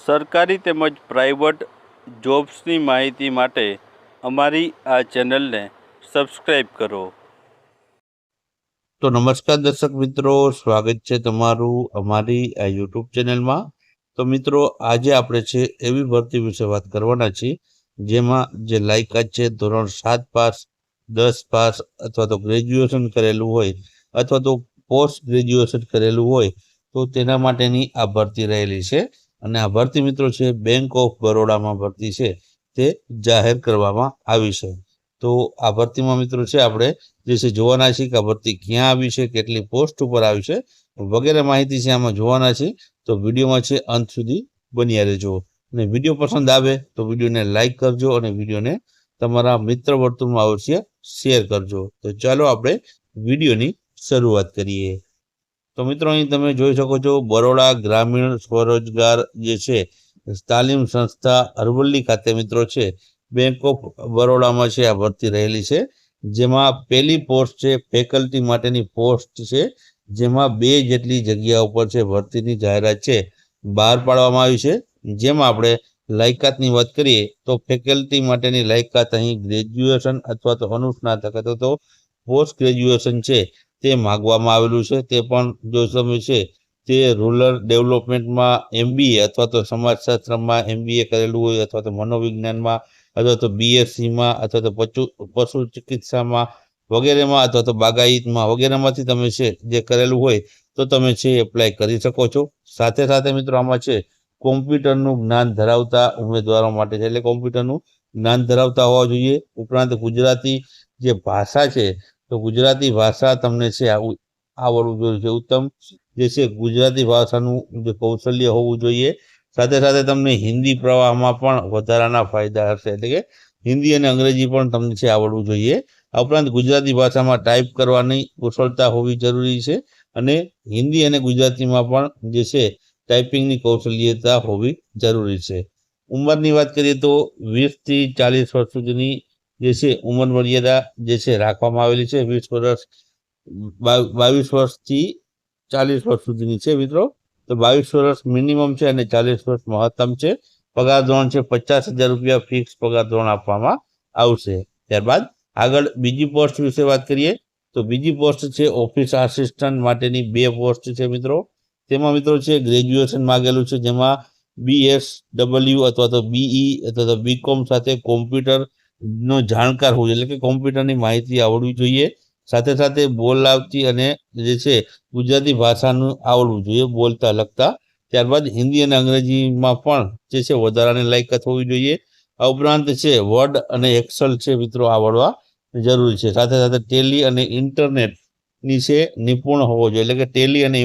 સરકારી તેમજ પ્રાઇવેટ જોબ્સની માહિતી માટે અમારી આ ચેનલને સબસ્ક્રાઈબ કરો. તો નમસ્કાર દર્શક મિત્રો, સ્વાગત છે તમારું અમારી આ યુટ્યુબ ચેનલમાં. તો મિત્રો, આજે આપણે છે એવી ભરતી વિશે વાત કરવાના છીએ જેમાં જે લાયકાત છે ધોરણ 7 પાસ, 10 પાસ અથવા તો ગ્રેજ્યુએશન કરેલું હોય અથવા તો પોસ્ટ ગ્રેજ્યુએશન કરેલું હોય તો તેના માટેની આ ભરતી રહેલી છે. અને આ ભરતી મિત્રો છે બેંક ઓફ બરોડામાં ભરતી છે તે જાહેર કરવામાં આવી છે. તો આ ભરતીમાં મિત્રો છે આપણે જે છે જોવાના છે કે આ ભરતી ક્યાં આવી છે, કેટલી પોસ્ટ ઉપર આવી છે વગેરે માહિતી છે આમાં જોવાના છે. તો વિડીયોમાં છે અંત સુધી બન્યા રહેજો. અને વિડીયો પસંદ આવે તો વિડીયોને લાઈક કરજો અને વિડીયોને તમારા મિત્ર વર્તુળમાં અવશ્ય શેર કરજો. તો ચાલો આપણે વિડીયોની શરૂઆત કરીએ. તો મિત્રો, અહીં તમે જોઈ શકો છો બરોડા ગ્રામીણ સ્વરોજગાર જે છે તાલીમ સંસ્થા અરવલ્લી ખાતે મિત્રો છે બેંક ઓફ બરોડામાં છે આ ભરતી રહેલી છે. જેમાં પહેલી પોસ્ટ છે ફેકલ્ટી માટેની પોસ્ટ છે, જેમાં 2 જેટલી જગ્યા ઉપર છે ભરતીની જાહેરાત છે બહાર પાડવામાં આવી છે. જેમાં આપણે લાયકાતની વાત કરીએ તો ફેકલ્ટી માટેની લાયકાત અહીં ગ્રેજ્યુએશન અથવા તો અનુસ્નાતક અથવા તો પોસ્ટ ગ્રેજ્યુએશન છે તે માગવામાં આવેલું છે. તે પણ જો તમે છે તે રૂરલ ડેવલપમેન્ટમાં MBA અથવા તો સમાજશાસ્ત્રમાં MBA કરેલું હોય અથવા તો મનોવિજ્ઞાનમાં અથવા તો BScમાં અથવા તો પશુ ચિકિત્સામાં વગેરેમાં અથવા તો બાગાયતમાં વગેરેમાંથી તમે છે જે કરેલું હોય તો તમે છે એપ્લાય કરી શકો છો. સાથે સાથે મિત્રો આમાં છે કોમ્પ્યુટરનું જ્ઞાન ધરાવતા ઉમેદવારો માટે છે, એટલે કોમ્પ્યુટરનું જ્ઞાન ધરાવતા હોવા જોઈએ. ઉપરાંત ગુજરાતી જે ભાષા છે તો ગુજરાતી ભાષા તમને છે આવડવું જોઈએ. ઉત્તમ જે છે ગુજરાતી ભાષાનું જે કૌશલ્ય હોવું જોઈએ. સાથે સાથે તમને હિન્દી પ્રવાહમાં પણ વધારાના ફાયદા હશે, એટલે કે હિન્દી અને અંગ્રેજી પણ તમને છે આવડવું જોઈએ. આ ઉપરાંત ગુજરાતી ભાષામાં ટાઈપ કરવાની કુશળતા હોવી જરૂરી છે અને હિન્દી અને ગુજરાતીમાં પણ જે છે ટાઈપિંગની કૌશલ્યતા હોવી જરૂરી છે. ઉંમરની વાત કરીએ તો 20 થી 40 વર્ષ સુધીની જે છે ઉંમર મર્યાદા જે છે રાખવામાં આવેલી છે. 22 વર્ષથી 40 વર્ષ સુધીની છે મિત્રો. તો 22 વર્ષ મિનિમમ છે અને 40 વર્ષ મહત્તમ છે. પગાર ધોરણ છે 50,000 રૂપિયા ફિક્સ પગાર ધોરણ આપવામાં આવશે. ત્યારબાદ આગળ બીજી પોસ્ટ વિશે વાત કરીએ તો બીજી પોસ્ટ છે ઓફિસ આસિસ્ટન્ટ માટેની 2 પોસ્ટ છે મિત્રો. તેમાં મિત્રો છે ગ્રેજ્યુએશન માગેલું છે, જેમાં BSW અથવા તો BE અથવા તો BCom સાથે કોમ્પ્યુટરનો જાણકાર હોવું જોઈએ, એટલે કે કોમ્પ્યુટરની માહિતી આવડવી જોઈએ. સાથે સાથે બોલાવતી અને જે છે ગુજરાતી ભાષાનું આવડવું જોઈએ, બોલતા લખતા. ત્યારબાદ હિન્દી અને અંગ્રેજીમાં પણ જે છે વધારાની લાયકાત હોવી જોઈએ. આ ઉપરાંત છે વર્ડ અને એક્સેલ છે મિત્રો આવડવા જરૂરી છે. સાથે સાથે ટેલી અને ઇન્ટરનેટની છે નિપુણ હોવો જોઈએ, એટલે કે ટેલી અને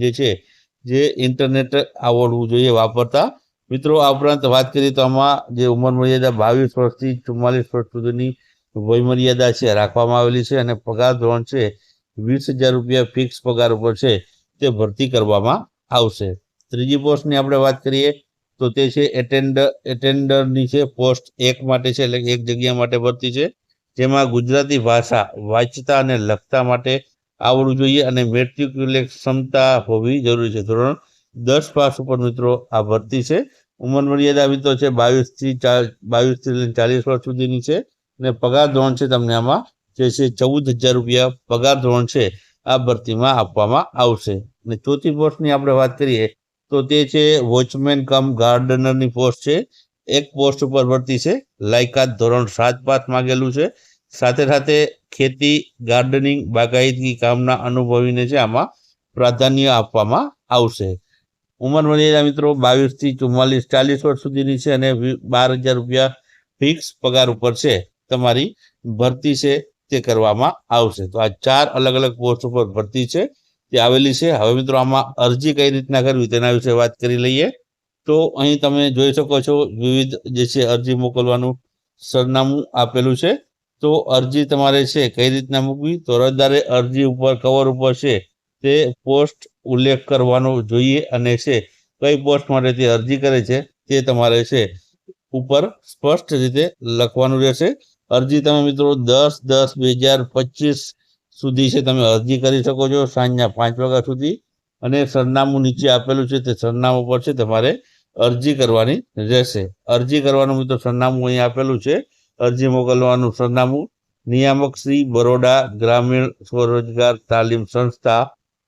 જે છે જે ઇન્ટરનેટ આવડવું જોઈએ વાપરતા. મિત્રો આ ઉપરાંત વાત કરીએ તો આમાં જે ઉંમર મર્યાદા 22 વર્ષથી 44 વર્ષ સુધીની વયમર્યાદા છે રાખવામાં આવેલી છે અને પગાર ધોરણ છે 20,000 રૂપિયા ફિક્સ પગાર ઉપર છે તે ભરતી કરવામાં આવશે. ત્રીજી પોસ્ટની આપણે વાત કરીએ તો તે છે એટેન્ડરની છે પોસ્ટ 1 માટે છે, એટલે 1 જગ્યા માટે ભરતી છે. જેમાં ગુજરાતી ભાષા વાંચતા અને લખતા માટે આવડવું જોઈએ અને મેટ્રિક્યુલેટ ક્ષમતા હોવી જરૂરી છે. ધોરણ 10 પાસ ઉપર મિત્રો આ ભરતી છે. ઉંમર મર્યાદા મિત્રો છે 22 થી 40 વર્ષ સુધીની છે અને પગાર ધોરણ છે તમને આમાં જે છે 14,000 રૂપિયા પગાર ધોરણ છે આ ભરતીમાં આપવામાં આવશે. અને ચોથી પોસ્ટની આપણે વાત કરીએ તો તે છે વોચમેન કમ ગાર્ડનરની પોસ્ટ છે. 1 પોસ્ટ ઉપર ભરતી છે. લાયકાત ધોરણ 7 પાસ માગેલું છે. સાથે સાથે ખેતી, ગાર્ડનિંગ, બાગાયતી કામના અનુભવીને છે આમાં પ્રાધાન્ય આપવામાં આવશે. ઉંમર મર્યાદા મિત્રો 22 થી 40 વર્ષ સુધીની છે અને 12,000 રૂપિયા ફિક્સ પગાર ઉપર છે તમારી ભરતી છે તે કરવામાં આવશે. તો આ 4 અલગ અલગ પોસ્ટ ઉપર ભરતી છે તે આવેલી છે. હવે મિત્રો આમાં અરજી કઈ રીતના કરવી તેના વિશે વાત કરી લઈએ. તો અહીં તમે જોઈ શકો છો વિવિધ જે છે અરજી મોકલવાનું સરનામું આપેલું છે. તો અરજી તમારે છે કઈ રીતના મૂકવી, તો અરજદારે અરજી ઉપર કવર ઉપર છે તે પોસ્ટ ઉલ્લેખ કરવાનો જોઈએ અને છે કઈ પોસ્ટ માટે તે અરજી કરે છે તે તમારે છે ઉપર સ્પષ્ટ રીતે લખવાનું રહેશે. અરજી તમે મિત્રો 10/10/2025 સુધી છે તમે અરજી કરી શકો છો, સાંજના 5 વાગ્યા સુધી. અને સરનામું નીચે આપેલું છે તે સરનામું પર છે તમારે અરજી કરવાની રહેશે. અરજી કરવાનું મિત્રો સરનામું અહીં આપેલું છે. અરજી મોકલવાનું સરનામું નિયામક શ્રી બરોડા ગ્રામીણ સ્વરોજગાર તાલીમ સંસ્થા,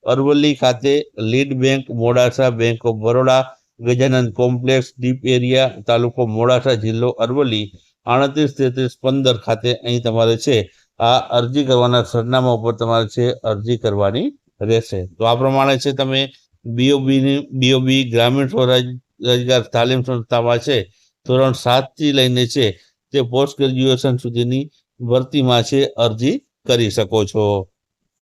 અરવલ્લી ખાતે, lead bank Modasa, bank of Baroda, Gajanand complex, deep area, તાલુકો મોડાસા, જિલ્લો અરવલ્લી 383315 ખાતે અહીં તમારે છે આ અરજી કરવાના સરનામા ઉપર તમારે છે અરજી કરવાની રહેશે. તો આ પ્રમાણે છે તમે બીઓબી ગ્રામીણ સ્વરોજગાર તાલીમ સંસ્થામાં છે ધોરણ 7 થી લઈને છે તે પોસ્ટ ગ્રેજ્યુએશન સુધીની ભરતીમાં છે અરજી કરી શકો છો.